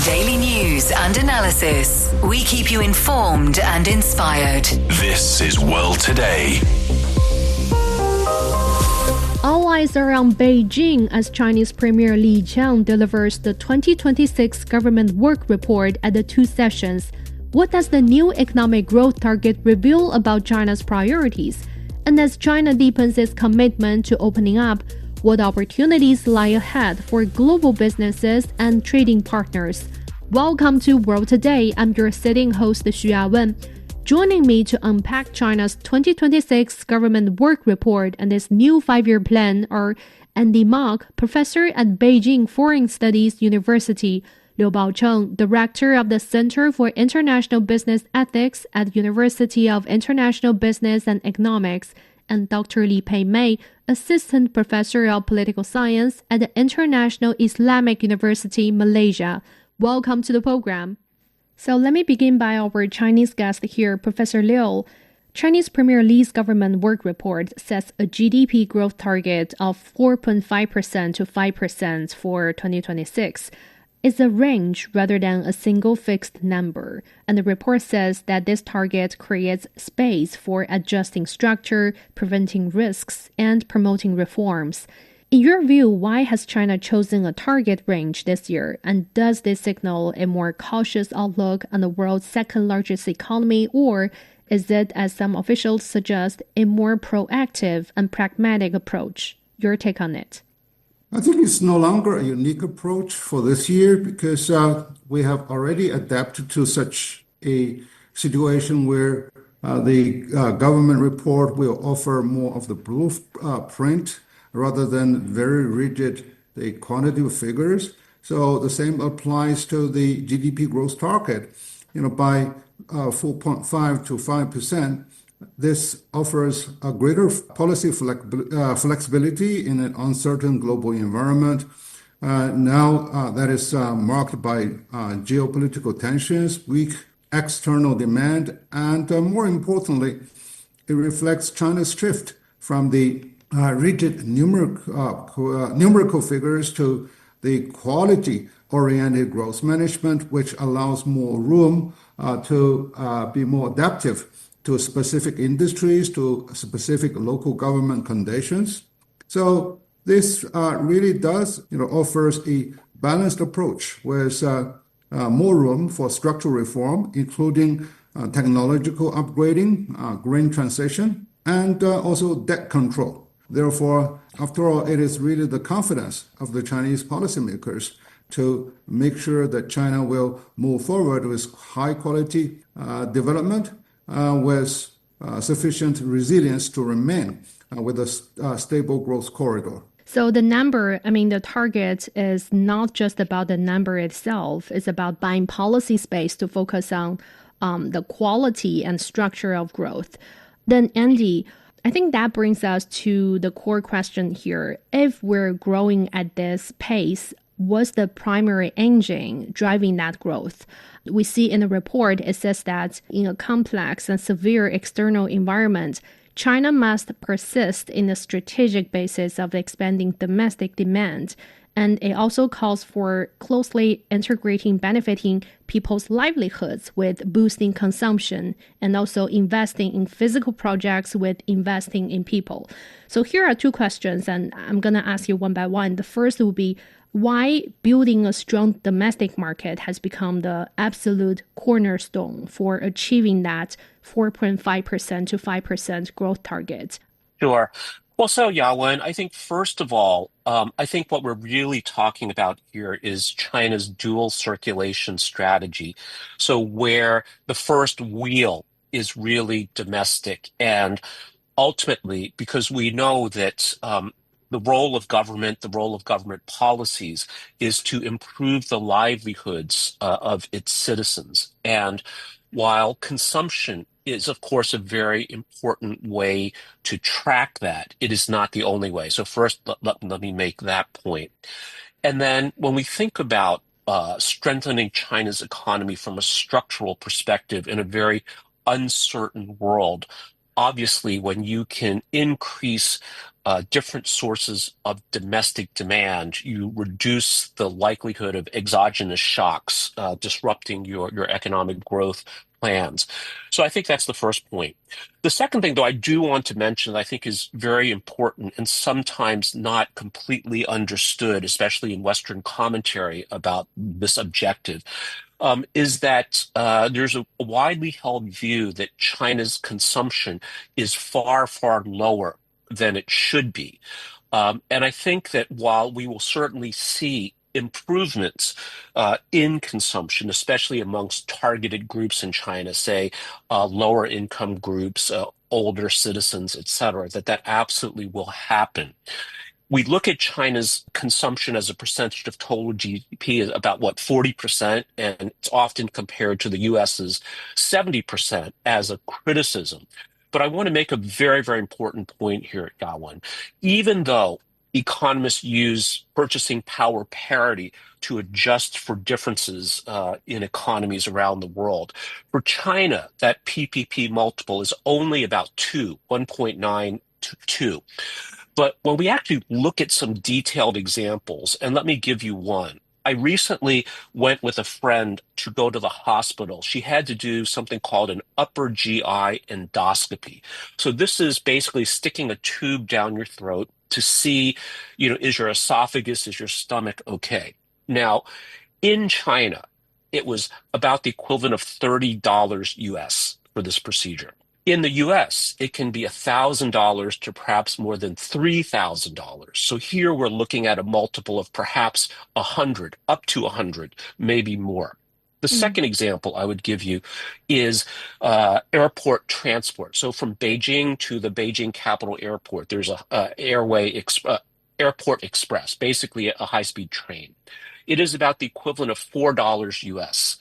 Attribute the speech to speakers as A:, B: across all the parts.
A: Daily news and analysis. We keep you informed and inspired.
B: This is World Today.
C: All eyes are on Beijing as Chinese Premier Li Qiang delivers the 2026 government work report at the two sessions. What does the new economic growth target reveal about China's priorities? And as China deepens its commitment to opening up, what opportunities lie ahead for global businesses and trading partners? Welcome to World Today. I'm your sitting host, Xu Yawen. Joining me to unpack China's 2026 government work report and its new five-year plan are Andy Mok, professor at Beijing Foreign Studies University, Liu Baocheng, director of the Center for International Business Ethics at University of International Business and Economics, and Dr. Pei May, assistant professor of political science at the International Islamic University, Malaysia. Welcome to the program. So let me begin by our Chinese guest here, Professor Liu. Chinese Premier Li's government work report sets a GDP growth target of 4.5% to 5% for 2026. It's a range rather than a single fixed number, and the report says that this target creates space for adjusting structure, preventing risks, and promoting reforms. In your view, why has China chosen a target range this year? And does this signal a more cautious outlook on the world's second largest economy, or is it, as some officials suggest, a more proactive and pragmatic approach? Your take on it?
D: I think it's no longer a unique approach for this year because we have already adapted to such a situation where the government report will offer more of the blueprint rather than very rigid the quantitative figures. So the same applies to the GDP growth target. By 4.5 to 5%, this offers a greater policy flexibility in an uncertain global environment. Now that is marked by geopolitical tensions, weak external demand, and more importantly, it reflects China's shift from the rigid numerical figures to the quality-oriented growth management, which allows more room to be more adaptive to specific industries, to specific local government conditions. So this really does offers a balanced approach with more room for structural reform, including technological upgrading, green transition, and also debt control. Therefore, after all, it is really the confidence of the Chinese policymakers to make sure that China will move forward with high-quality development with sufficient resilience to remain with a stable growth corridor.
C: So the number, the target is not just about the number itself. It's about buying policy space to focus on the quality and structure of growth. Then, Andy, I think that brings us to the core question here. If we're growing at this pace, what's the primary engine driving that growth? We see in the report, it says that in a complex and severe external environment, China must persist in the strategic basis of expanding domestic demand. And it also calls for closely integrating benefiting people's livelihoods with boosting consumption and also investing in physical projects with investing in people. So here are two questions, and I'm going to ask you one by one. The first will be, why building a strong domestic market has become the absolute cornerstone for achieving that 4.5% to 5% growth target?
E: Sure. Well, so Yawen, I think first of all, I think what we're really talking about here is China's dual circulation strategy. So where the first wheel is really domestic, and ultimately, because we know that the role of government policies is to improve the livelihoods of its citizens. And while consumption is, of course, a very important way to track that, it is not the only way. So first, let me make that point. And then when we think about strengthening China's economy from a structural perspective in a very uncertain world, obviously, when you can increase different sources of domestic demand, you reduce the likelihood of exogenous shocks disrupting your economic growth plans. So I think that's the first point. The second thing, though, I do want to mention that I think is very important and sometimes not completely understood, especially in Western commentary about this objective, is that there's a widely held view that China's consumption is far, far lower than it should be. And I think that while we will certainly see improvements in consumption, especially amongst targeted groups in China, say lower income groups, older citizens, et cetera, that absolutely will happen. We look at China's consumption as a percentage of total GDP is about, 40%, and it's often compared to the US's 70% as a criticism. But I want to make a very, very important point here, Yawen. Even though economists use purchasing power parity to adjust for differences in economies around the world, for China, that PPP multiple is only about 1.9 to 2. But when we actually look at some detailed examples, and let me give you one. I recently went with a friend to go to the hospital. She had to do something called an upper GI endoscopy. So this is basically sticking a tube down your throat to see, is your esophagus, is your stomach okay? Now, in China, it was about the equivalent of $30 US for this procedure. In the US, it can be $1,000 to perhaps more than $3,000. So here we're looking at a multiple of perhaps 100, up to 100, maybe more. The second example I would give you is airport transport. So from Beijing to the Beijing Capital Airport, there's a airport express, basically a high-speed train. It is about the equivalent of $4 US.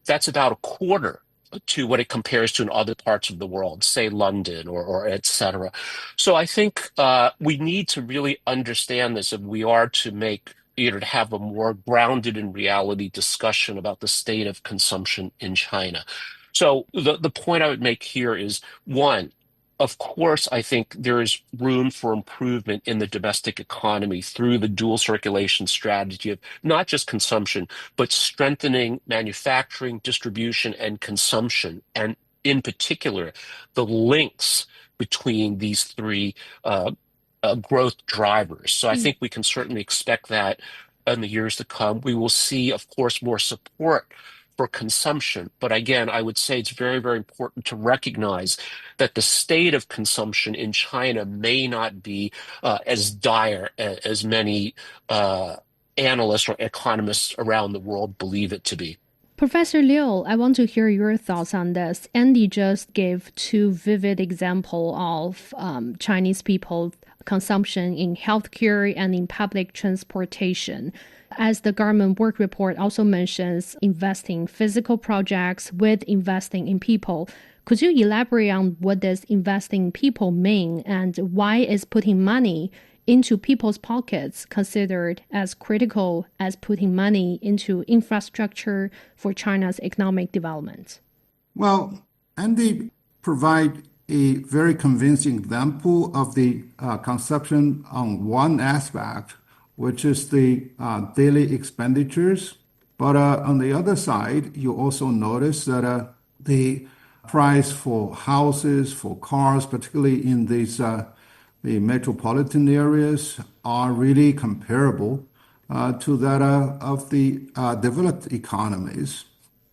E: That's about a quarter to what it compares to in other parts of the world, say London or et cetera. So I think we need to really understand this if we are to make, to have a more grounded in reality discussion about the state of consumption in China. So the point I would make here is, one, of course, I think there is room for improvement in the domestic economy through the dual circulation strategy of not just consumption, but strengthening manufacturing, distribution, and consumption, and in particular, the links between these three growth drivers. So I think we can certainly expect that in the years to come. We will see, of course, more support for consumption. But again, I would say it's very, very important to recognize that the state of consumption in China may not be as dire as many analysts or economists around the world believe it to be.
C: Professor Liu, I want to hear your thoughts on this. Andy just gave two vivid examples of Chinese people's consumption in healthcare and in public transportation. As the government work report also mentions, investing in physical projects with investing in people. Could you elaborate on what does investing in people mean, and why is putting money into people's pockets considered as critical as putting money into infrastructure for China's economic development?
D: Well, Andy provide a very convincing example of the consumption on one aspect, which is the daily expenditures. But on the other side, you also notice that the price for houses, for cars, particularly in these the metropolitan areas, are really comparable to that of the developed economies.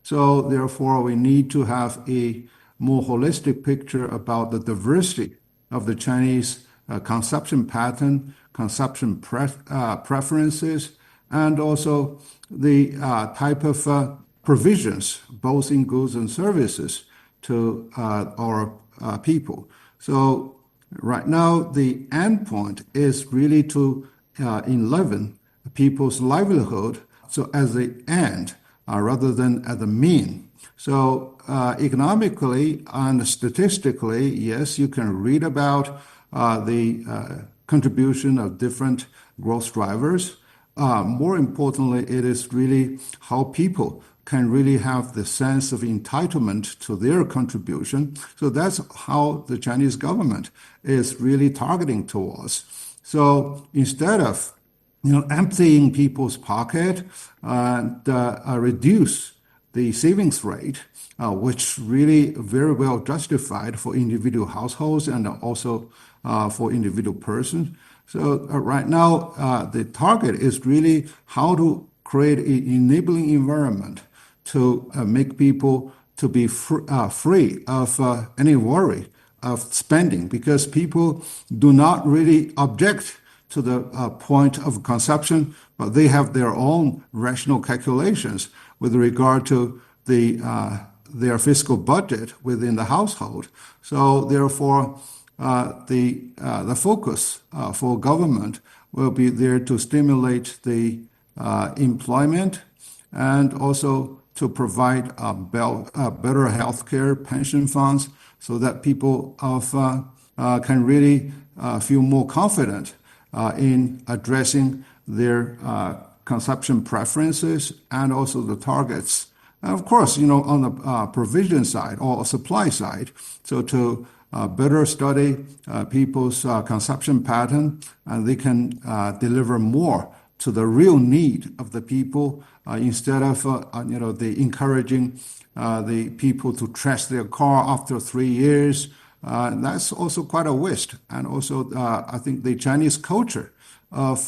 D: So therefore, we need to have a more holistic picture about the diversity of the Chinese consumption pattern, consumption preferences, and also the type of provisions, both in goods and services, to our people. So right now, the end point is really to enliven people's livelihood, so as the end rather than as the mean. So economically and statistically, yes, you can read about the contribution of different growth drivers. More importantly, it is really how people can really have the sense of entitlement to their contribution. So that's how the Chinese government is really targeting towards. So instead of emptying people's pocket and reduce the savings rate, which really very well justified for individual households and also for individual persons. So right now, the target is really how to create an enabling environment to make people to be free of any worry of spending, because people do not really object to the point of consumption, but they have their own rational calculations with regard to their fiscal budget within the household. So therefore, the focus for government will be there to stimulate the employment and also to provide better healthcare, pension funds, so that people can really feel more confident in addressing their consumption preferences and also the targets. And of course, on the provision side or supply side, so to better study people's consumption pattern, and they can deliver more to the real need of the people instead of the encouraging the people to trash their car after 3 years. That's also quite a waste. And also, I think the Chinese culture of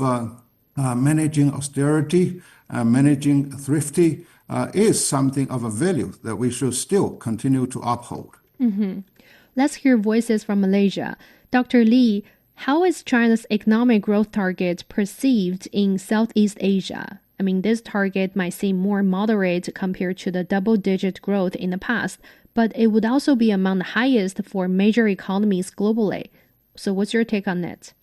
D: managing austerity, managing thrifty, is something of a value that we should still continue to uphold.
C: Mm-hmm. Let's hear voices from Malaysia. Dr. Li, how is China's economic growth target perceived in Southeast Asia? I mean, this target might seem more moderate compared to the double-digit growth in the past, but it would also be among the highest for major economies globally. So what's your take on it?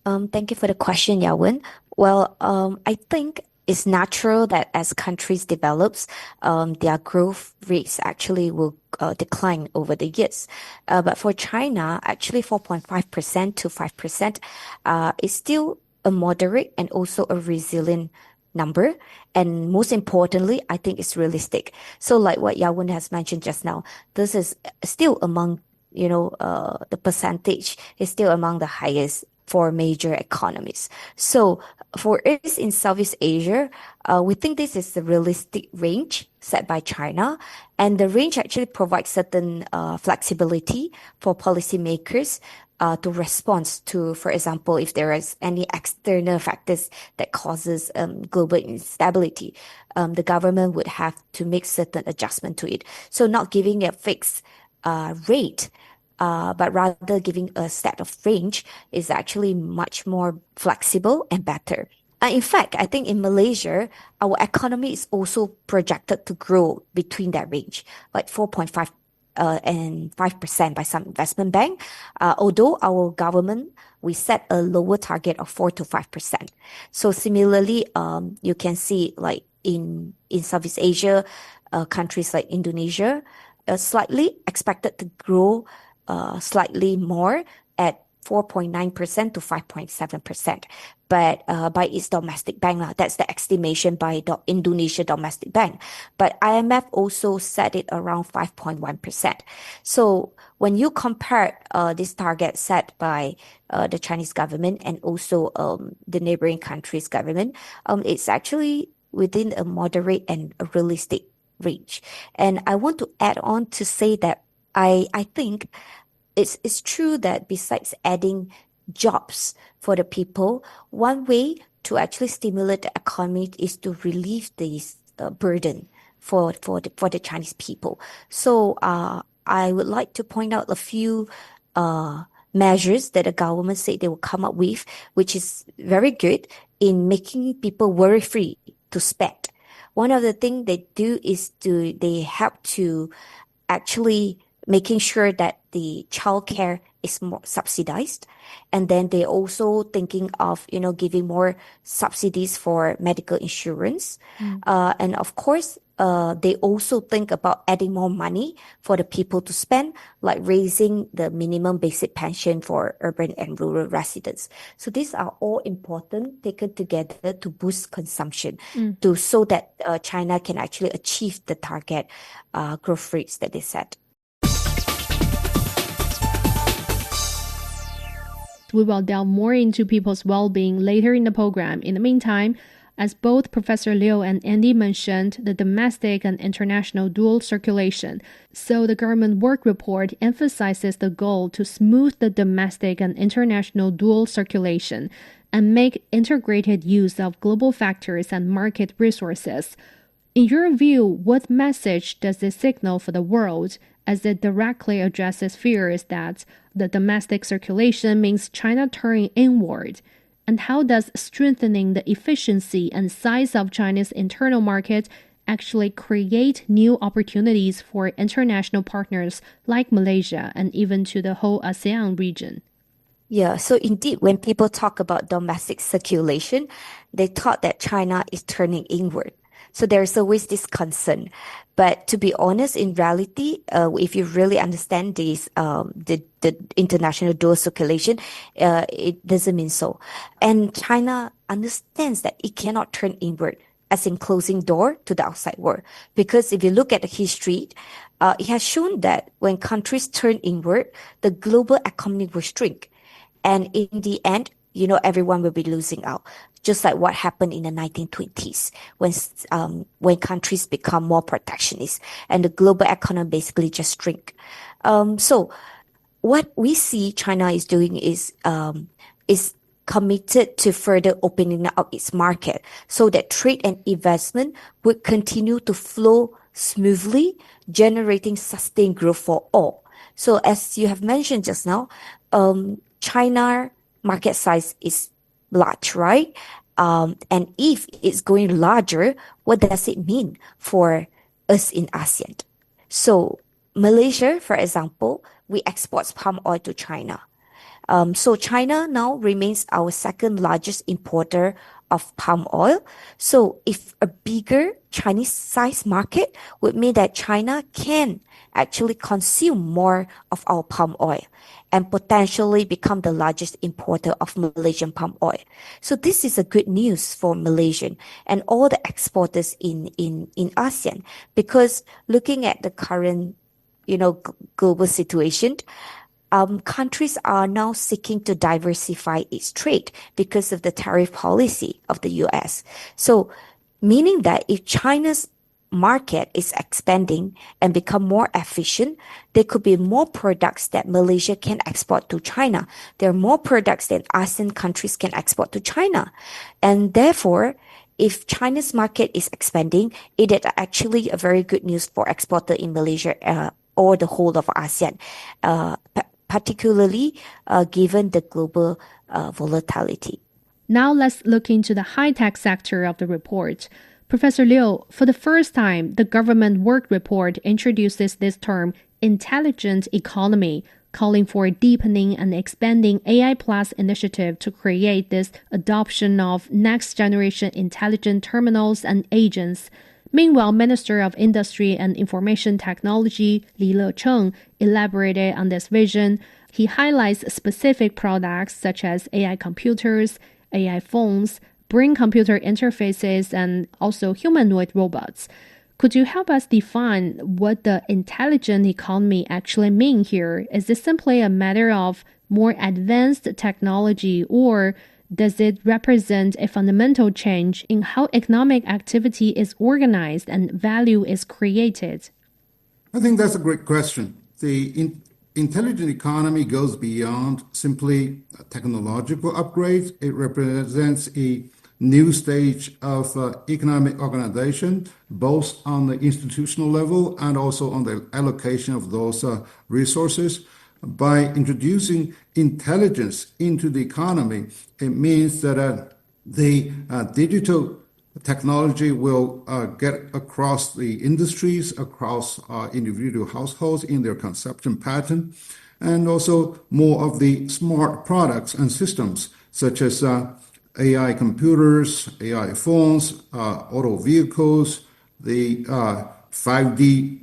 F: Thank you for the question, Yawen. Well, I think it's natural that as countries develops, their growth rates actually will decline over the years. But for China, actually 4.5% to 5% is still a moderate and also a resilient number. And most importantly, I think it's realistic. So like what Yawen has mentioned just now, this is still among, the percentage is still among the highest for major economies. So for us in Southeast Asia, we think this is the realistic range set by China. And the range actually provides certain flexibility for policymakers to respond to, for example, if there is any external factors that causes global instability, the government would have to make certain adjustment to it. So not giving a fixed rate, but rather giving a set of range is actually much more flexible and better. In fact, I think in Malaysia, our economy is also projected to grow between that range, like 4.5 and 5% by some investment bank. Although our government, we set a lower target of 4 to 5%. So similarly, you can see like in Southeast Asia, countries like Indonesia, slightly expected to grow slightly more at 4.9% to 5.7%. But by its domestic bank, that's the estimation by the Indonesia domestic bank. But IMF also set it around 5.1%. So when you compare this target set by the Chinese government and also the neighboring countries' government, it's actually within a moderate and a realistic range. And I want to add on to say that I think it's true that besides adding jobs for the people, one way to actually stimulate the economy is to relieve this burden for the Chinese people. So I would like to point out a few measures that the government said they will come up with, which is very good in making people worry-free to spend. One of the things they do is they help to actually making sure that the childcare is more subsidized. And then they're also thinking of, giving more subsidies for medical insurance. And of course, they also think about adding more money for the people to spend, like raising the minimum basic pension for urban and rural residents. So these are all important taken together to boost consumption, so that China can actually achieve the target growth rates that they set.
C: We will delve more into people's well-being later in the program. In the meantime, as both Professor Liu and Andy mentioned, the domestic and international dual circulation. So the government work report emphasizes the goal to smooth the domestic and international dual circulation and make integrated use of global factors and market resources. In your view, what message does this signal for the world, as it directly addresses fears that the domestic circulation means China turning inward? And how does strengthening the efficiency and size of China's internal market actually create new opportunities for international partners like Malaysia and even to the whole ASEAN region?
F: Yeah, so indeed, when people talk about domestic circulation, they thought that China is turning inward. So there's always this concern. But to be honest, in reality, if you really understand this, the international dual circulation, it doesn't mean so. And China understands that it cannot turn inward, as in closing door to the outside world. Because if you look at the history, it has shown that when countries turn inward, the global economy will shrink. And in the end, everyone will be losing out. Just like what happened in the 1920s when countries become more protectionist and the global economy basically just shrink. So what we see China is doing is committed to further opening up its market so that trade and investment would continue to flow smoothly, generating sustained growth for all. So as you have mentioned just now, China market size is large, right? And if it's going larger, what does it mean for us in ASEAN? So Malaysia, for example, we export palm oil to China. So China now remains our second largest importer of palm oil. So if a bigger Chinese size market would mean that China can actually consume more of our palm oil and potentially become the largest importer of Malaysian palm oil. So this is a good news for Malaysian and all the exporters in ASEAN, because looking at the current, global situation, countries are now seeking to diversify its trade because of the tariff policy of the US. So meaning that if China's market is expanding and become more efficient, there could be more products that Malaysia can export to China. There are more products that ASEAN countries can export to China. And therefore, if China's market is expanding, it is actually a very good news for exporter in Malaysia or the whole of ASEAN, particularly given the global volatility.
C: Now let's look into the high-tech sector of the report. Professor Liu, for the first time, the government work report introduces this term, intelligent economy, calling for a deepening and expanding AI Plus initiative to create this adoption of next-generation intelligent terminals and agents. Meanwhile, Minister of Industry and Information Technology Li Baocheng elaborated on this vision. He highlights specific products such as AI computers, AI phones, brain computer interfaces, and also humanoid robots. Could you help us define what the intelligent economy actually means here? Is this simply a matter of more advanced technology, or does it represent a fundamental change in how economic activity is organized and value is created?
D: I think that's a great question. The intelligent economy goes beyond simply technological upgrades. It represents a new stage of economic organization, both on the institutional level and also on the allocation of those resources. By introducing intelligence into the economy, it means that the digital technology will get across the industries, across individual households in their consumption pattern, and also more of the smart products and systems such as AI computers, AI phones, auto vehicles, the 5D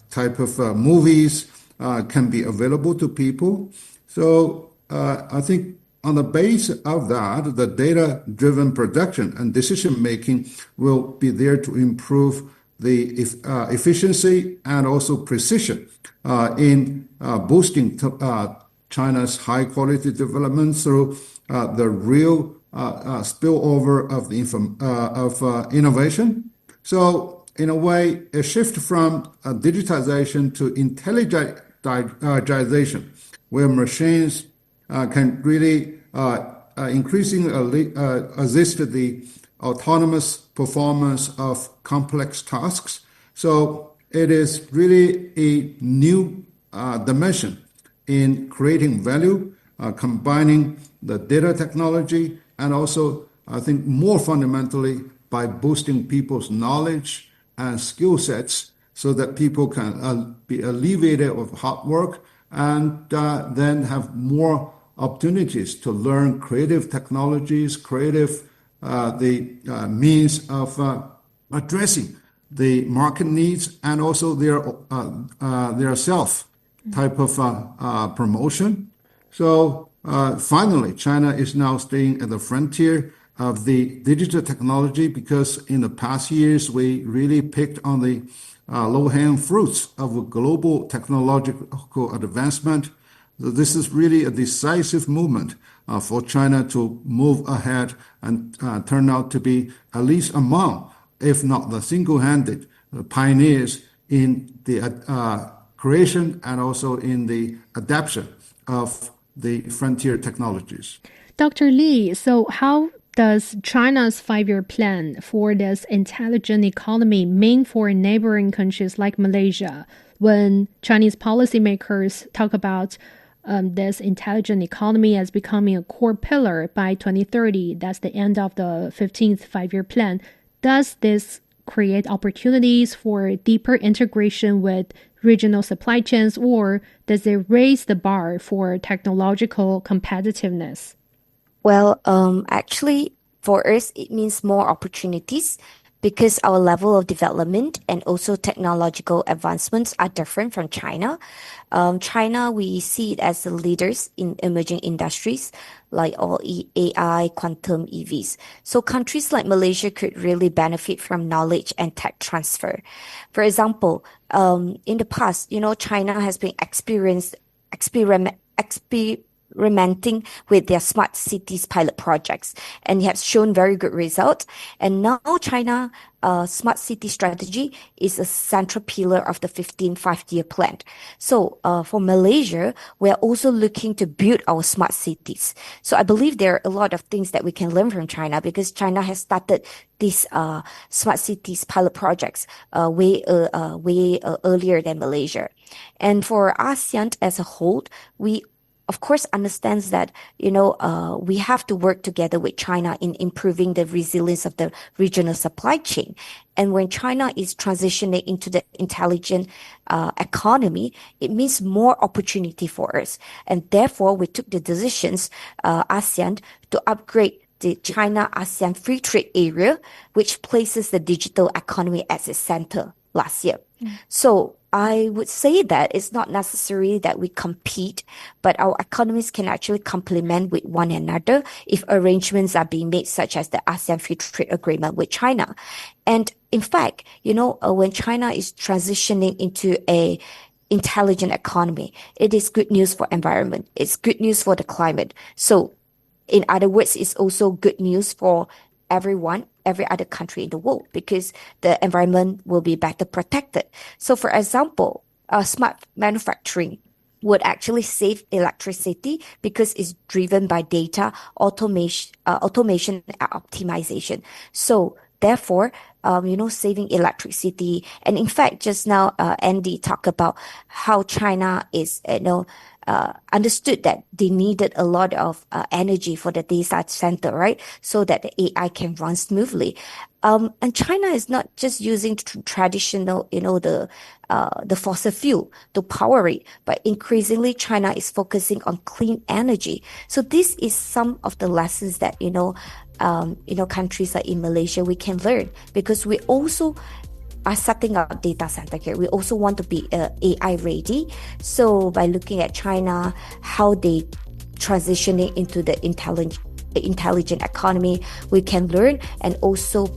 D: type of movies can be available to people. So I think on the base of that, the data-driven production and decision-making will be there to improve the efficiency and also precision in boosting China's high-quality development through the real spillover of innovation. So in a way, a shift from digitization to intelligentization, where machines can really increasingly assist the autonomous performance of complex tasks. So it is really a new dimension in creating value, combining the data technology, and also, I think, more fundamentally, by boosting people's knowledge and skill sets so that people can be alleviated of hard work and then have more opportunities to learn creative technologies, the means of addressing the market needs and also their self type of promotion. So finally, China is now staying at the frontier of the digital technology because in the past years, we really picked on the low-hanging fruits of global technological advancement. So this is really a decisive movement for China to move ahead and turn out to be at least among, if not the single-handed pioneers in the creation and also in the adaptation of the frontier technologies.
C: Dr. Li, so how does China's 5-year plan for this intelligent economy mean for neighboring countries like Malaysia when Chinese policymakers talk about this intelligent economy as becoming a core pillar by 2030? That's the end of the 15th 5-year plan. Does this create opportunities for deeper integration with regional supply chains, or does it raise the bar for technological competitiveness?
F: Well, actually, for us, it means more opportunities because our level of development and also technological advancements are different from China. China, we see it as the leaders in emerging industries like all AI, quantum, EVs. So countries like Malaysia could really benefit from knowledge and tech transfer. For example, in the past, China has been experimenting with their smart cities pilot projects and have shown very good results. And now China smart city strategy is a central pillar of the 15th 5-year plan. So for Malaysia, we're also looking to build our smart cities. So I believe there are a lot of things that we can learn from China because China has started these smart cities pilot projects way earlier than Malaysia. And for ASEAN as a whole, we of course understands that, we have to work together with China in improving the resilience of the regional supply chain. And when China is transitioning into the intelligent economy, it means more opportunity for us. And therefore, we took the decisions, ASEAN, to upgrade the China-ASEAN Free Trade Area, which places the digital economy as its center last year. So I would say that it's not necessary that we compete, but our economies can actually complement with one another if arrangements are being made, such as the ASEAN Free Trade Agreement with China. And in fact, when China is transitioning into a intelligent economy, it is good news for environment. It's good news for the climate. So in other words, it's also good news for everyone, every other country in the world, because the environment will be better protected. So for example, smart manufacturing would actually save electricity because it's driven by data, automation and optimization. So therefore, saving electricity. And in fact, just now, Andy talked about how China is, understood that they needed a lot of energy for the data center, right? So that the AI can run smoothly. And China is not just using traditional, the fossil fuel to power it, but increasingly China is focusing on clean energy. So this is some of the lessons that, countries like in Malaysia, we can learn because we also are setting up data center here, we also want to be AI ready. So by looking at China, how they transitioning into the intelligent economy, we can learn and also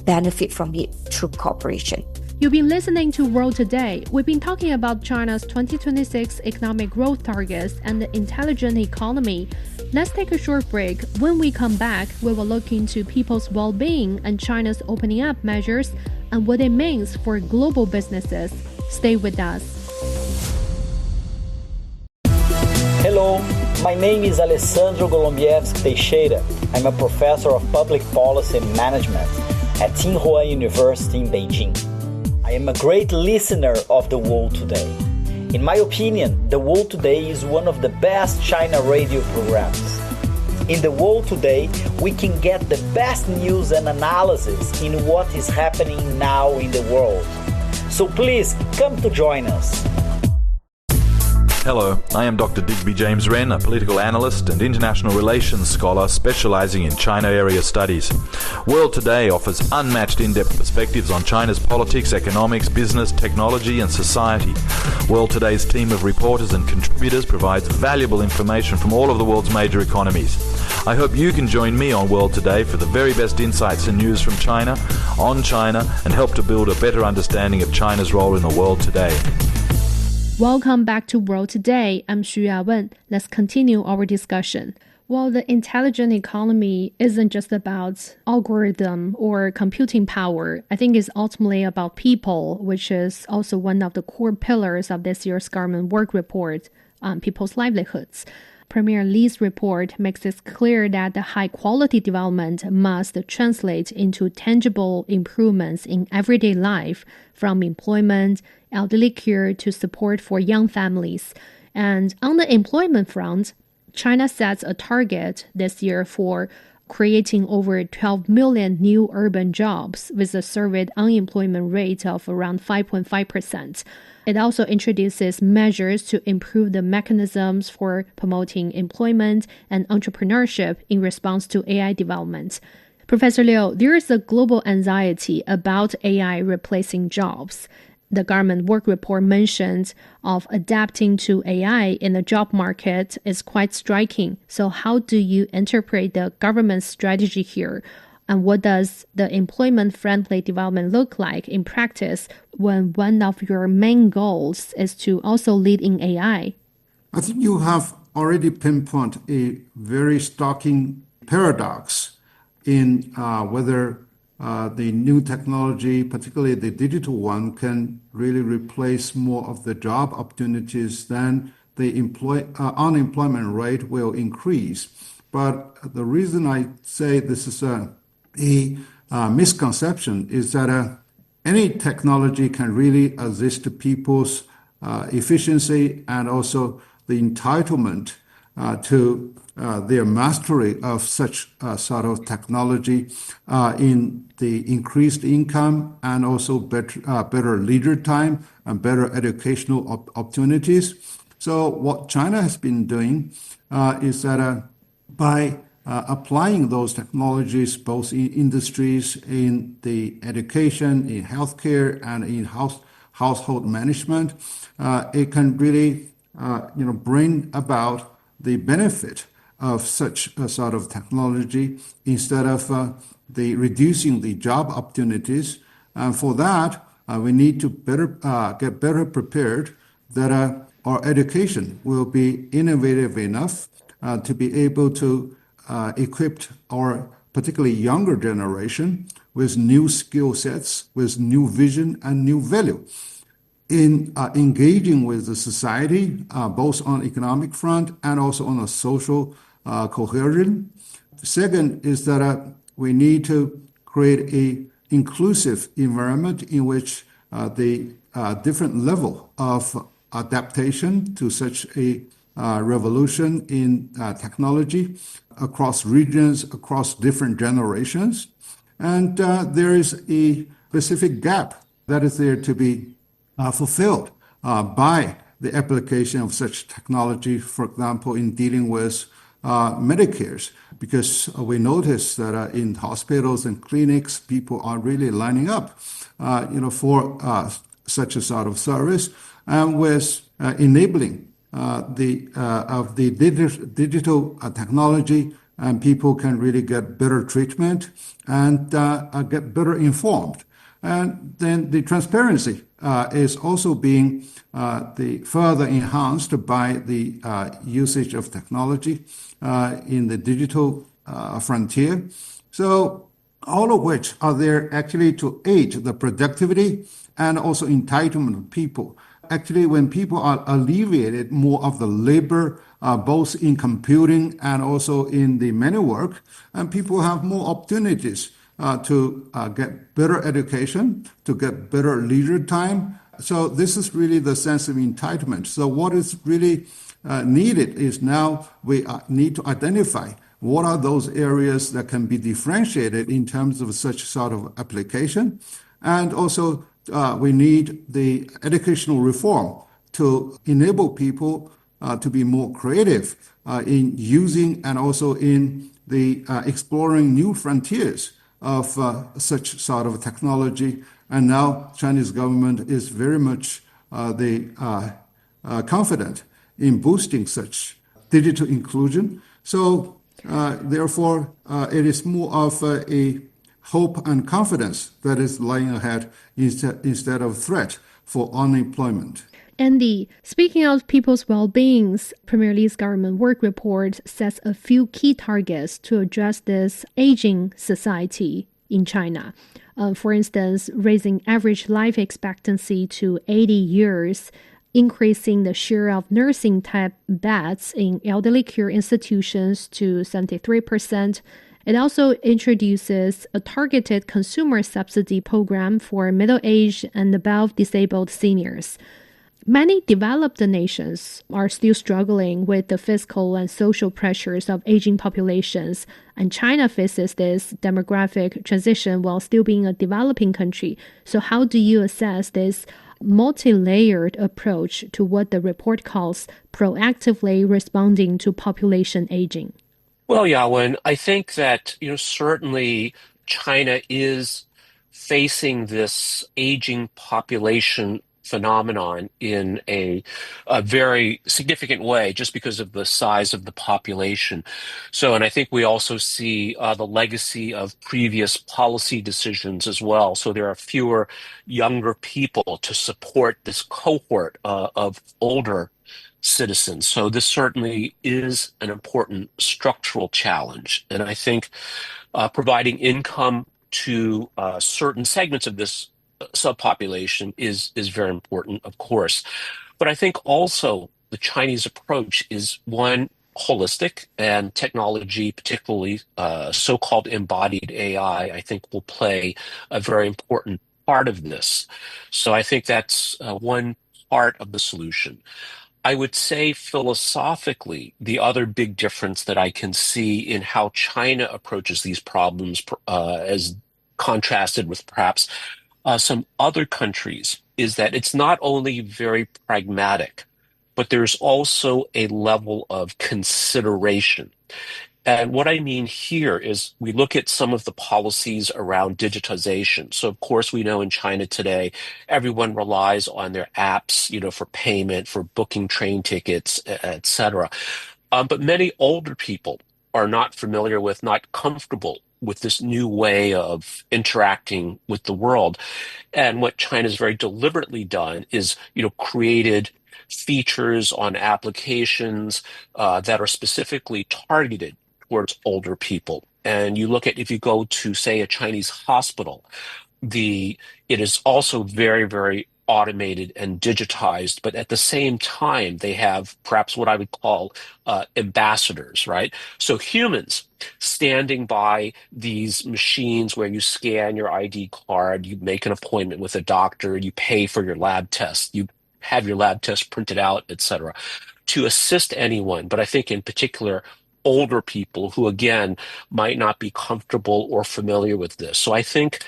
F: benefit from it through cooperation.
C: You've been listening to World Today. We've been talking about China's 2026 economic growth targets and the intelligent economy. Let's take a short break. When we come back, we will look into people's well-being and China's opening up measures and what it means for global businesses. Stay with us.
G: Hello, my name is Alessandro Golombieski Teixeira. I'm a professor of public policy and management at Tsinghua University in Beijing. I am a great listener of The World Today. In my opinion, The World Today is one of the best China radio programs. In The World Today, we can get the best news and analysis in what is happening now in the world. So please come to join us.
H: Hello, I am Dr. Digby James Wren, a political analyst and international relations scholar specializing in China area studies. World Today offers unmatched in-depth perspectives on China's politics, economics, business, technology and society. World Today's team of reporters and contributors provides valuable information from all of the world's major economies. I hope you can join me on World Today for the very best insights and news from China, on China, and help to build a better understanding of China's role in the world today.
C: Welcome back to World Today. I'm Xu Yawen. Let's continue our discussion. Well, the intelligent economy isn't just about algorithm or computing power. I think it's ultimately about people, which is also one of the core pillars of this year's government work report on people's livelihoods. Premier Li's report makes it clear that the high-quality development must translate into tangible improvements in everyday life, from employment, elderly care to support for young families. And on the employment front, China sets a target this year for creating over 12 million new urban jobs with a surveyed unemployment rate of around 5.5%. It also introduces measures to improve the mechanisms for promoting employment and entrepreneurship in response to AI development. Professor Liu, there is a global anxiety about AI replacing jobs. The government work report mentioned of adapting to AI in the job market is quite striking. So how do you interpret the government's strategy here? And what does the employment-friendly development look like in practice when one of your main goals is to also lead in AI?
D: I think you have already pinpointed a very shocking paradox in whether the new technology, particularly the digital one, can really replace more of the job opportunities than the unemployment rate will increase. But the reason I say this is a misconception is that any technology can really assist people's efficiency and also the entitlement to their mastery of such sort of technology in the increased income and also better leisure time and better educational opportunities. So what China has been doing is that by applying those technologies both in industries, in the education, in healthcare, and in household management, it can really bring about the benefit of such a sort of technology instead of the reducing the job opportunities. And for that, we need to get better prepared that our education will be innovative enough to be able to equip our particularly younger generation with new skill sets, with new vision and new value in engaging with the society, both on economic front and also on a social cohesion. Second is that we need to create a inclusive environment in which the different level of adaptation to such a revolution in technology across regions, across different generations. And there is a specific gap that is there to be fulfilled by the application of such technology, for example, in dealing with Medicares, because we notice that in hospitals and clinics, people are really lining up, for such a sort of service, and with enabling of the digital technology, and people can really get better treatment and get better informed. And then the transparency is also being further enhanced by the usage of technology in the digital frontier. So all of which are there actually to aid the productivity and also entitlement of people. Actually, when people are alleviated more of the labor, both in computing and also in the manual work, and people have more opportunities to get better education, to get better leisure time. So this is really the sense of entitlement. So what is really needed is now we need to identify what are those areas that can be differentiated in terms of such sort of application. And also we need the educational reform to enable people to be more creative in using and also in the exploring new frontiers of such sort of technology. And now Chinese government is very much confident in boosting such digital inclusion. So therefore, it is more of a hope and confidence that is lying ahead instead of threat for unemployment.
C: Andy, speaking of people's well-beings, Premier Li's government work report sets a few key targets to address this aging society in China. For instance, raising average life expectancy to 80 years, increasing the share of nursing-type beds in elderly care institutions to 73%. It also introduces a targeted consumer subsidy program for middle-aged and above disabled seniors. Many developed nations are still struggling with the fiscal and social pressures of aging populations, and China faces this demographic transition while still being a developing country. So how do you assess this multi-layered approach to what the report calls proactively responding to population aging?
E: Well, Yawen, I think that, certainly China is facing this aging population phenomenon in a very significant way just because of the size of the population. So, and I think we also see the legacy of previous policy decisions as well. So there are fewer younger people to support this cohort of older citizens. So this certainly is an important structural challenge. And I think providing income to certain segments of this subpopulation is very important, of course. But I think also the Chinese approach is one holistic, and technology, particularly so-called embodied AI, I think will play a very important part of this. So I think that's one part of the solution. I would say philosophically, the other big difference that I can see in how China approaches these problems as contrasted with perhaps some other countries is that it's not only very pragmatic, but there's also a level of consideration. And what I mean here is we look at some of the policies around digitization. So, of course, we know in China today, everyone relies on their apps, for payment, for booking train tickets, et cetera. But many older people are not familiar with, not comfortable with this new way of interacting with the world. And what China's very deliberately done is, created features on applications that are specifically targeted towards older people. And you look at, if you go to, say, a Chinese hospital, it is also very, very automated and digitized, but at the same time, they have perhaps what I would call ambassadors, right? So humans standing by these machines where you scan your ID card, you make an appointment with a doctor, you pay for your lab test, you have your lab test printed out, et cetera, to assist anyone. But I think in particular, older people who, again, might not be comfortable or familiar with this. So I think,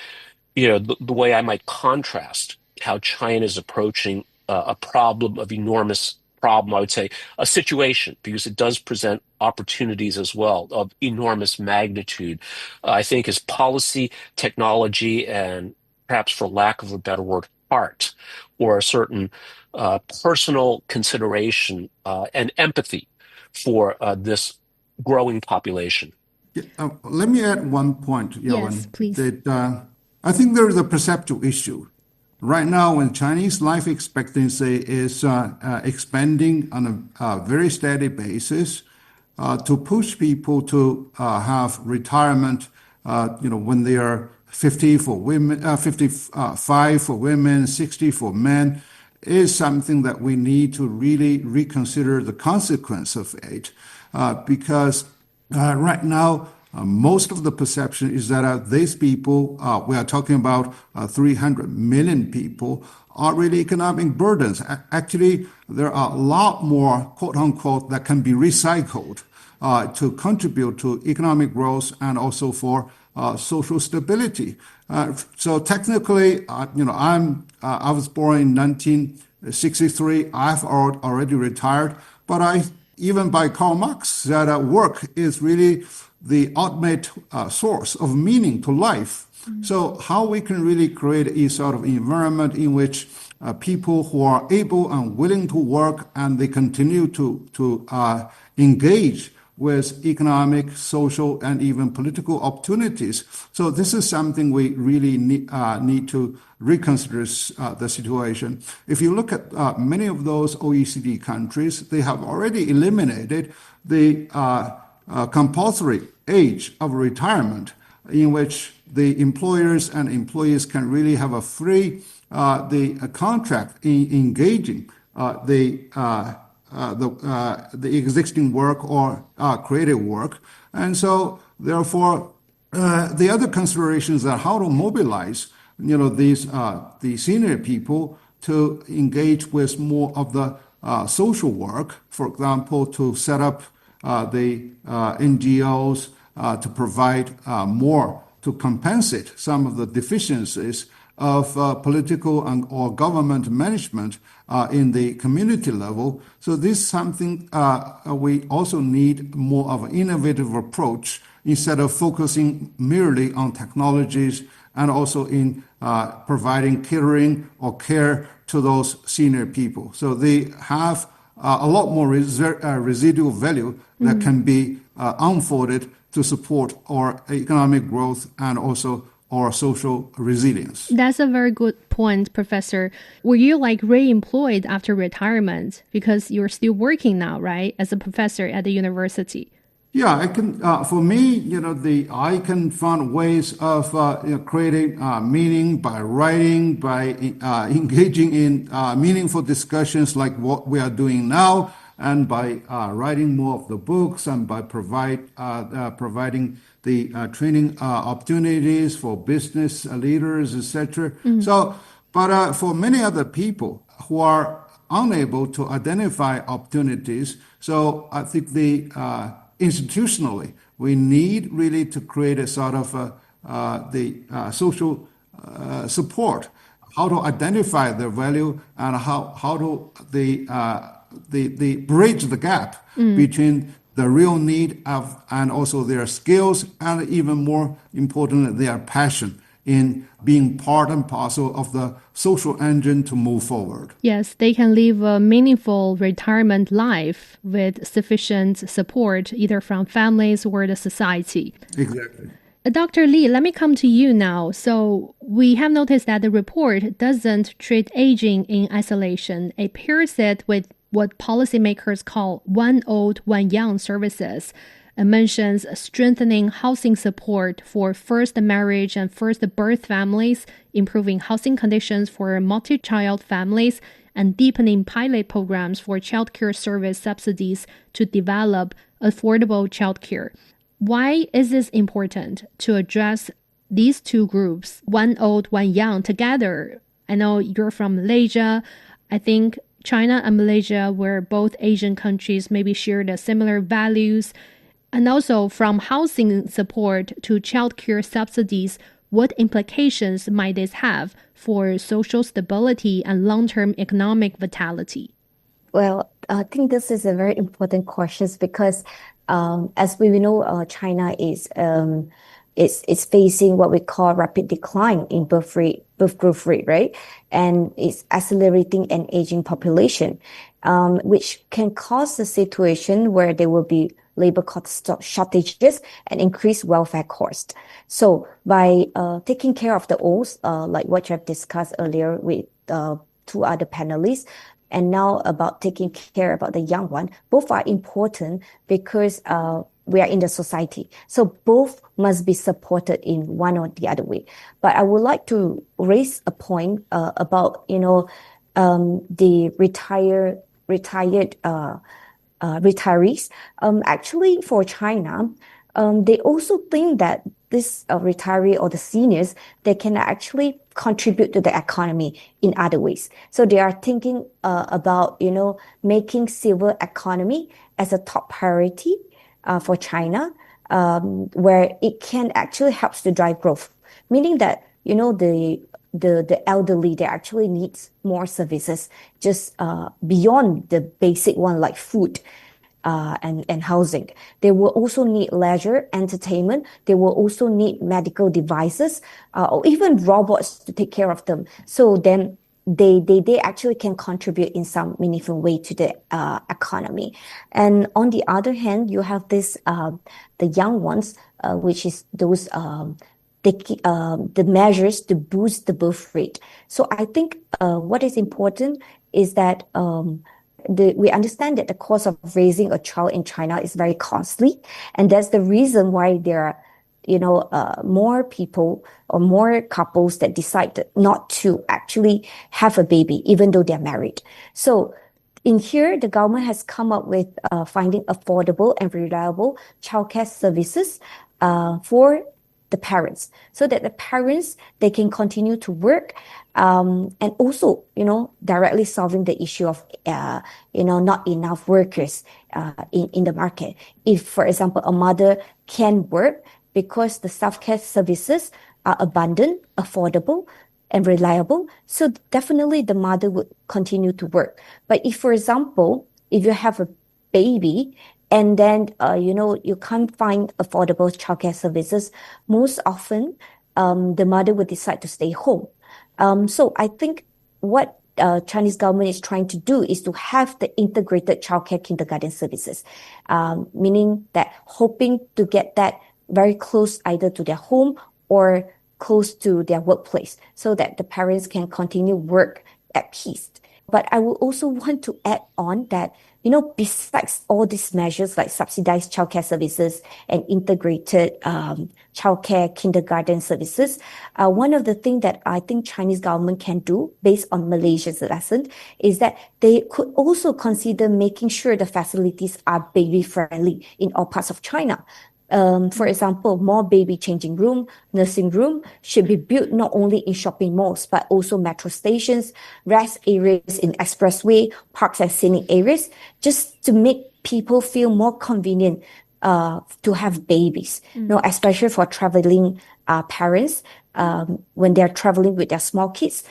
E: the way I might contrast how China is approaching a problem of enormous problem, I would say, a situation, because it does present opportunities as well of enormous magnitude. I think is policy, technology, and perhaps for lack of a better word, heart, or a certain personal consideration and empathy for this growing population.
D: Let me add one point, Yawen.
C: Yes, please.
D: That I think there is a perceptual issue. Right now, when Chinese life expectancy is expanding on a very steady basis, to push people to have retirement, when they are 50 for women, 55 for women, 60 for men, is something that we need to really reconsider the consequence of it, because right now, most of the perception is that these people, we are talking about 300 million people, are really economic burdens. Actually, there are a lot more, quote unquote, that can be recycled to contribute to economic growth and also for social stability. So technically, I was born in 1963. I've already retired, but even by Karl Marx, that work is really the ultimate source of meaning to life. So how we can really create a sort of environment in which people who are able and willing to work and they continue to engage with economic, social, and even political opportunities. So this is something we really need to reconsider the situation. If you look at many of those OECD countries, they have already eliminated the compulsory age of retirement, in which the employers and employees can really have a free the contract in engaging the existing work or creative work. And so therefore the other considerations are how to mobilize the senior people to engage with more of the social work, for example, to set up the NGOs to provide more to compensate some of the deficiencies of political or government management in the community level. So this is something we also need more of an innovative approach instead of focusing merely on technologies and also in providing catering or care to those senior people. So they have a lot more residual value that can be unfolded to support our economic growth and also our social resilience.
C: That's a very good point, Professor. Were you re-employed after retirement? Because you're still working now, right, as a professor at the university?
D: Yeah, I can. For me, I can find ways of creating meaning by writing, by engaging in meaningful discussions like what we are doing now, and by writing more of the books, and by providing the training opportunities for business leaders, etc. So, but for many other people who are unable to identify opportunities, so I think institutionally, we need really to create a sort of the social support, how to identify their value and how to the bridge the gap between the real need of and also their skills and even more importantly their passion in being part and parcel of the social engine to move forward.
C: Yes, they can live a meaningful retirement life with sufficient support either from families or the society.
D: Exactly.
C: Dr. Li, let me come to you now. So we have noticed that the report doesn't treat aging in isolation. It pairs it with what policymakers call one old, one young services, and mentions strengthening housing support for first marriage and first birth families, improving housing conditions for multi-child families, and deepening pilot programs for childcare service subsidies to develop affordable childcare. Why is this important to address these two groups, one old, one young, together? I know you're from Malaysia. I think China and Malaysia, where both Asian countries maybe share the similar values. And also from housing support to childcare subsidies, what implications might this have for social stability and long-term economic vitality?
F: Well, I think this is a very important question because, as we know, China is facing what we call rapid decline in birth growth rate, right? And it's accelerating an aging population, which can cause a situation where there will be labor cost shortages and increased welfare costs. So by taking care of the olds, like what you have discussed earlier with two other panelists, and now about taking care about the young one, both are important because we are in the society. So both must be supported in one or the other way. But I would like to raise a point about, the retirees. Actually, for China, they also think that this retiree or the seniors, they can actually contribute to the economy in other ways. So they are thinking about, making silver economy as a top priority for China, where it can actually help to drive growth, meaning that, the elderly, they actually need more services just beyond the basic one like food and housing. They will also need leisure, entertainment. They will also need medical devices or even robots to take care of them. So then they actually can contribute in some meaningful way to the economy. And on the other hand, you have this the young ones, which is those the measures to boost the birth rate. So I think what is important is that we understand that the cost of raising a child in China is very costly, and that's the reason why there are more people or more couples that decide not to actually have a baby, even though they're married. So in here, the government has come up with finding affordable and reliable childcare services for the parents, so that the parents, they can continue to work, and also, directly solving the issue of, not enough workers in the market. If, for example, a mother can work because the self-care services are abundant, affordable, and reliable, so definitely the mother would continue to work. But if, for example, if you have a baby and then, you can't find affordable childcare services, most often, the mother would decide to stay home. So I think what Chinese government is trying to do is to have the integrated childcare kindergarten services, meaning that hoping to get that very close either to their home or close to their workplace so that the parents can continue work at peace. But I will also want to add on that, besides all these measures like subsidized childcare services and integrated childcare kindergarten services, one of the things that I think Chinese government can do based on Malaysia's lesson is that they could also consider making sure the facilities are baby friendly in all parts of China. For example, more baby changing room, nursing room should be built not only in shopping malls, but also metro stations, rest areas in expressway, parks and scenic areas, just to make people feel more convenient to have babies, especially for traveling parents when they're traveling with their small kids.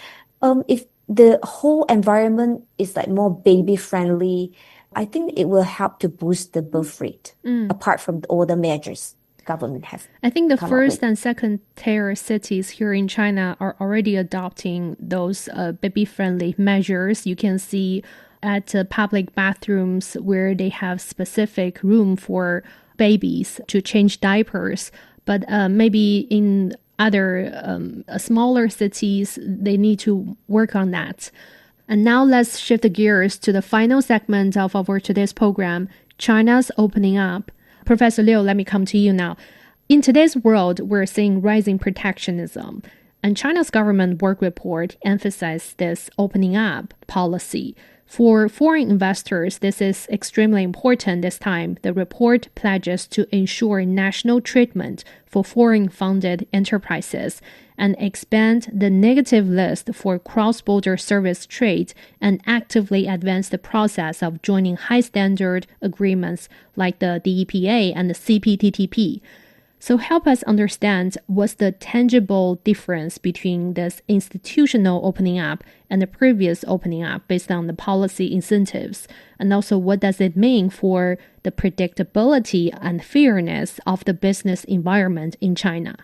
F: If the whole environment is like more baby friendly, I think it will help to boost the birth rate, apart from all the measures government has.
C: I think the first and second tier cities here in China are already adopting those baby-friendly measures. You can see at public bathrooms where they have specific room for babies to change diapers. But maybe in other smaller cities, they need to work on that. And now let's shift the gears to the final segment of our today's program, China's opening up. Professor Liu, let me come to you now. In today's world, we're seeing rising protectionism, and China's government work report emphasized this opening up policy. For foreign investors, this is extremely important this time. The report pledges to ensure national treatment for foreign-funded enterprises and expand the negative list for cross-border service trade and actively advance the process of joining high-standard agreements like the DEPA and the CPTPP. So help us understand what's the tangible difference between this institutional opening up and the previous opening up based on the policy incentives, and also what does it mean for the predictability and fairness of the business environment in China?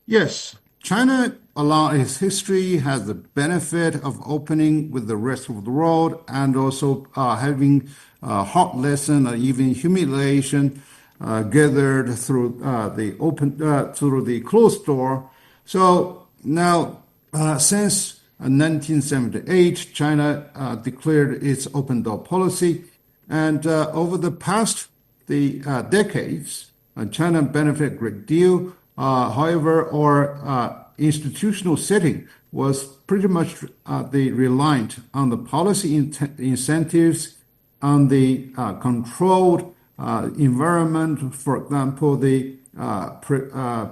D: Yes, China, along its history, has the benefit of opening with the rest of the world and also having hard lesson or even humiliation gathered through through the closed door. So now, since 1978, China declared its open door policy, and over the past decades, China benefited a great deal. However, our institutional setting was pretty much reliant on the policy incentives, on the controlled environment, for example, the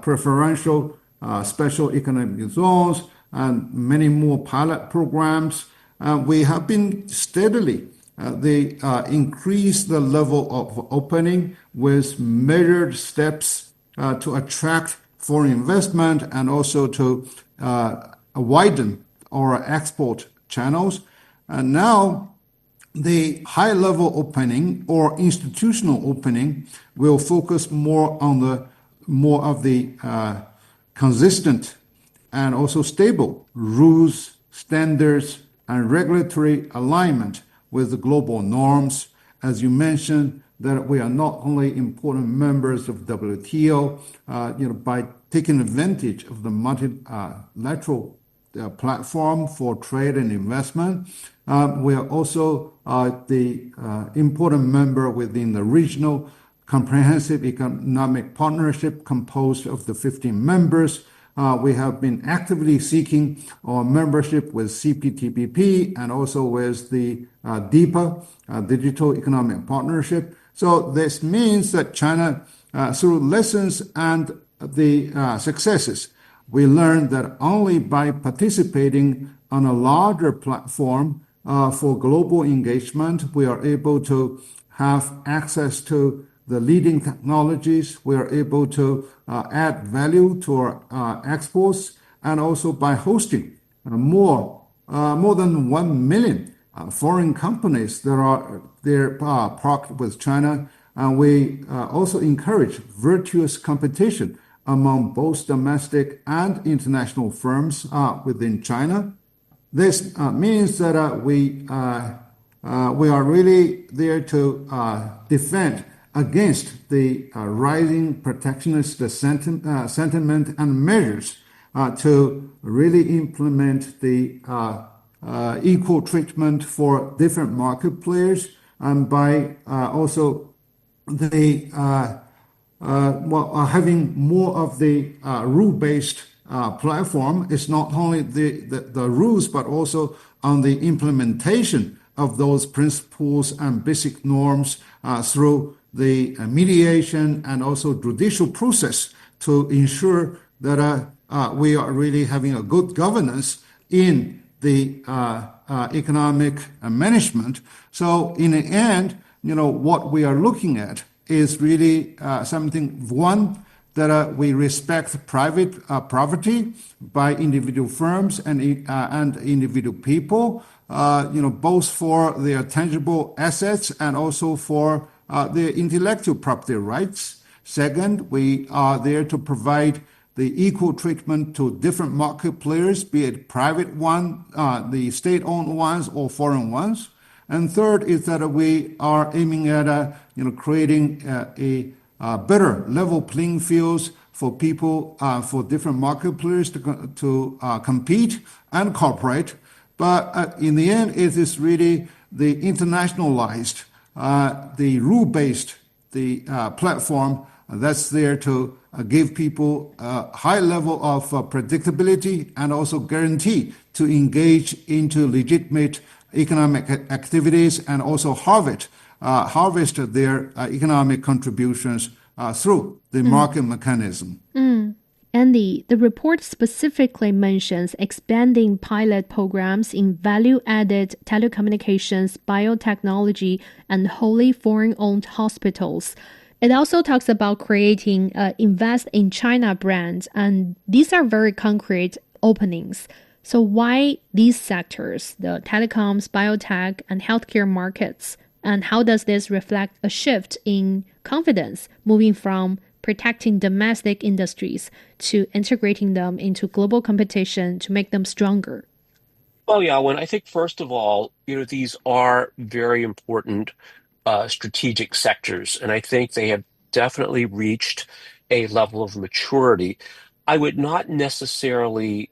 D: preferential special economic zones, and many more pilot programs. We have been steadily increase the level of opening with measured steps to attract foreign investment and also to widen our export channels. And now the high-level opening or institutional opening will focus more of the consistent and also stable rules, standards, and regulatory alignment with the global norms. As you mentioned, that we are not only important members of WTO, by taking advantage of the multilateral platform for trade and investment. We are also the important member within the regional comprehensive economic partnership composed of the 15 members. We have been actively seeking our membership with CPTPP and also with the DEPA, Digital Economic Partnership. So this means that China, through lessons and the successes, we learned that only by participating on a larger platform for global engagement, we are able to have access to the leading technologies. We are able to add value to our exports, and also by hosting more than 1 million foreign companies that are there parked with China. And we also encourage virtuous competition among both domestic and international firms within China. This means that we are really there to defend against the rising protectionist sentiment and measures to really implement the equal treatment for different market players, and by also the having more of the rule-based platform. Is not only the rules, but also on the implementation of those principles and basic norms through the mediation and also judicial process to ensure that we are really having a good governance in the economic management. So in the end, what we are looking at is really something, one, that we respect private property by individual firms and individual people, both for their tangible assets and also for their intellectual property rights. Second, we are there to provide the equal treatment to different market players, be it private one, the state-owned ones, or foreign ones. And third is that we are aiming at creating a better level playing fields for people, for different market players to compete and cooperate. But in the end, it is really the internationalized, the rule-based, the platform that's there to give people a high level of predictability and also guarantee to engage into legitimate economic activities and also harvest their economic contributions through the market mechanism.
C: Andy, the report specifically mentions expanding pilot programs in value-added telecommunications, biotechnology, and wholly foreign-owned hospitals. It also talks about creating Invest in China brand, and these are very concrete openings. So why these sectors, the telecoms, biotech, and healthcare markets? And how does this reflect a shift in confidence, moving from protecting domestic industries to integrating them into global competition to make them stronger?
E: Well, yeah, when I think first of all, these are very important strategic sectors, and I think they have definitely reached a level of maturity. I would not necessarily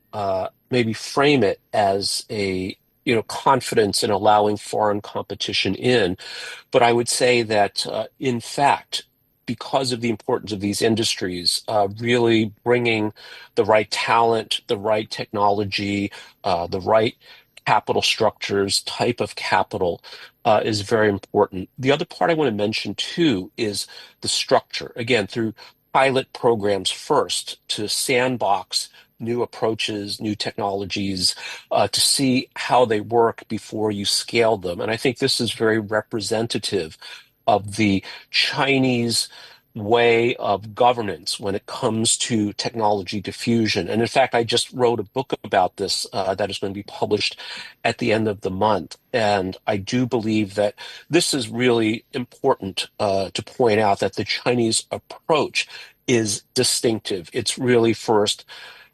E: maybe frame it as a confidence in allowing foreign competition in, but I would say that in fact, because of the importance of these industries, really bringing the right talent, the right technology, the right capital structures, type of capital is very important. The other part I want to mention too is the structure. Again, through pilot programs first to sandbox new approaches, new technologies, to see how they work before you scale them. And I think this is very representative of the Chinese way of governance when it comes to technology diffusion. And in fact, I just wrote a book about this that is going to be published at the end of the month. And I do believe that this is really important to point out that the Chinese approach is distinctive. It's really first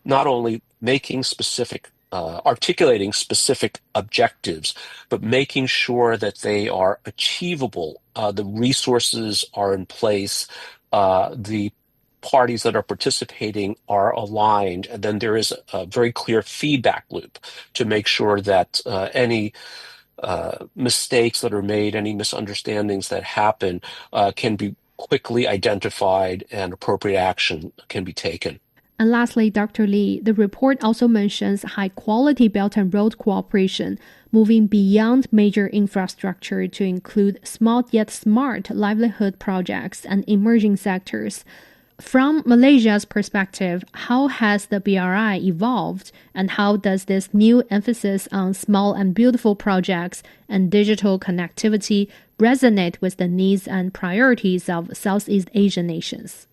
E: not only making specific articulating specific objectives, but making sure that they are achievable. The resources are in place, the parties that are participating are aligned, and then there is a very clear feedback loop to make sure that any mistakes that are made, any misunderstandings that happen can be quickly identified and appropriate action can be taken.
C: And lastly, Dr. Li, the report also mentions high-quality Belt and Road cooperation, moving beyond major infrastructure to include small yet smart livelihood projects and emerging sectors. From Malaysia's perspective, how has the BRI evolved, and how does this new emphasis on small and beautiful projects and digital connectivity resonate with the needs and priorities of Southeast Asian nations?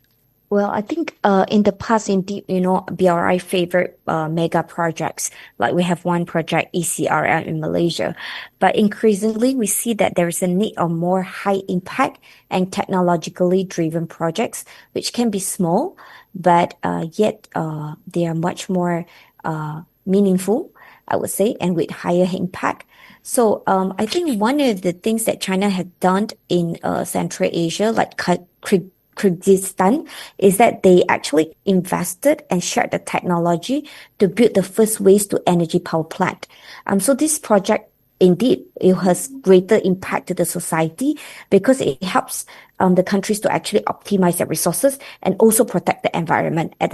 F: Well, I think in the past, indeed, BRI favored mega projects. Like we have one project, ECRL in Malaysia. But increasingly, we see that there is a need of more high impact and technologically driven projects, which can be small, but yet they are much more meaningful, I would say, and with higher impact. So I think one of the things that China had done in Central Asia, like Kyrgyzstan, is that they actually invested and shared the technology to build the first waste to energy power plant. So this project, indeed, it has greater impact to the society because it helps the countries to actually optimize their resources and also protect the environment at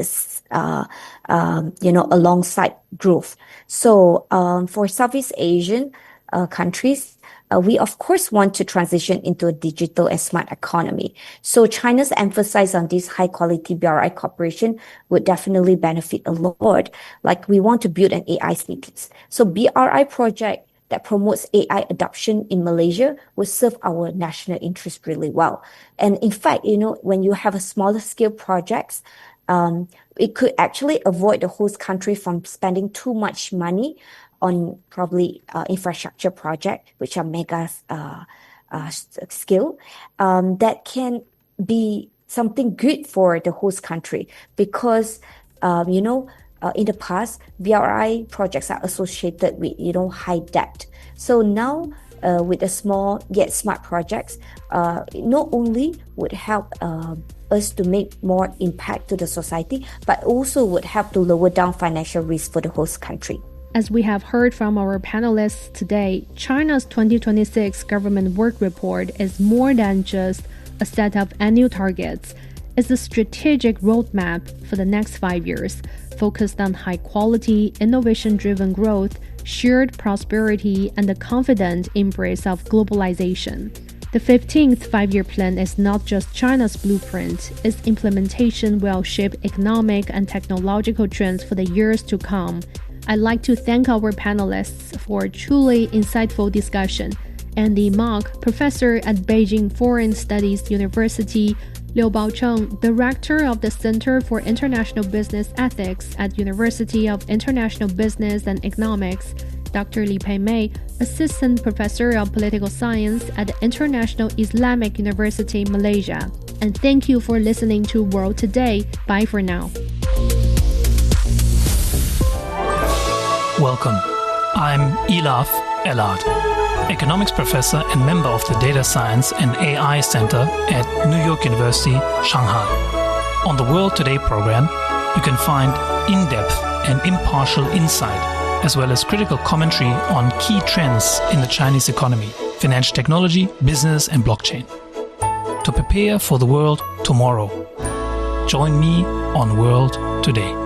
F: alongside growth. So for Southeast Asian countries, we of course want to transition into a digital and smart economy. So China's emphasis on this high quality BRI cooperation would definitely benefit a lot. Like we want to build an AI cities. So BRI project that promotes AI adoption in Malaysia will serve our national interest really well. And in fact, when you have a smaller scale projects, it could actually avoid the host country from spending too much money on probably infrastructure project, which are mega scale, that can be something good for the host country because, in the past, BRI projects are associated with, high debt. So now, with the small yet smart projects, not only would help us to make more impact to the society, but also would help to lower down financial risk for the host country.
C: As we have heard from our panelists today, China's 2026 government work report is more than just a set of annual targets. It's a strategic roadmap for the next 5 years, focused on high-quality, innovation-driven growth, shared prosperity, and the confident embrace of globalization. The 15th five-year plan is not just China's blueprint. Its implementation will shape economic and technological trends for the years to come. I'd like to thank our panelists for a truly insightful discussion. Andy Mok, professor at Beijing Foreign Studies University, Liu Baocheng, director of the Center for International Business Ethics at University of International Business and Economics, Dr. Pei May, assistant professor of political science at the International Islamic University, Malaysia. And thank you for listening to World Today. Bye for now.
I: Welcome. I'm Elaf Elad, economics professor and member of the Data Science and AI Center at New York University, Shanghai. On the World Today program, you can find in-depth and impartial insight, as well as critical commentary on key trends in the Chinese economy, financial technology, business, and blockchain. To prepare for the world tomorrow, join me on World Today.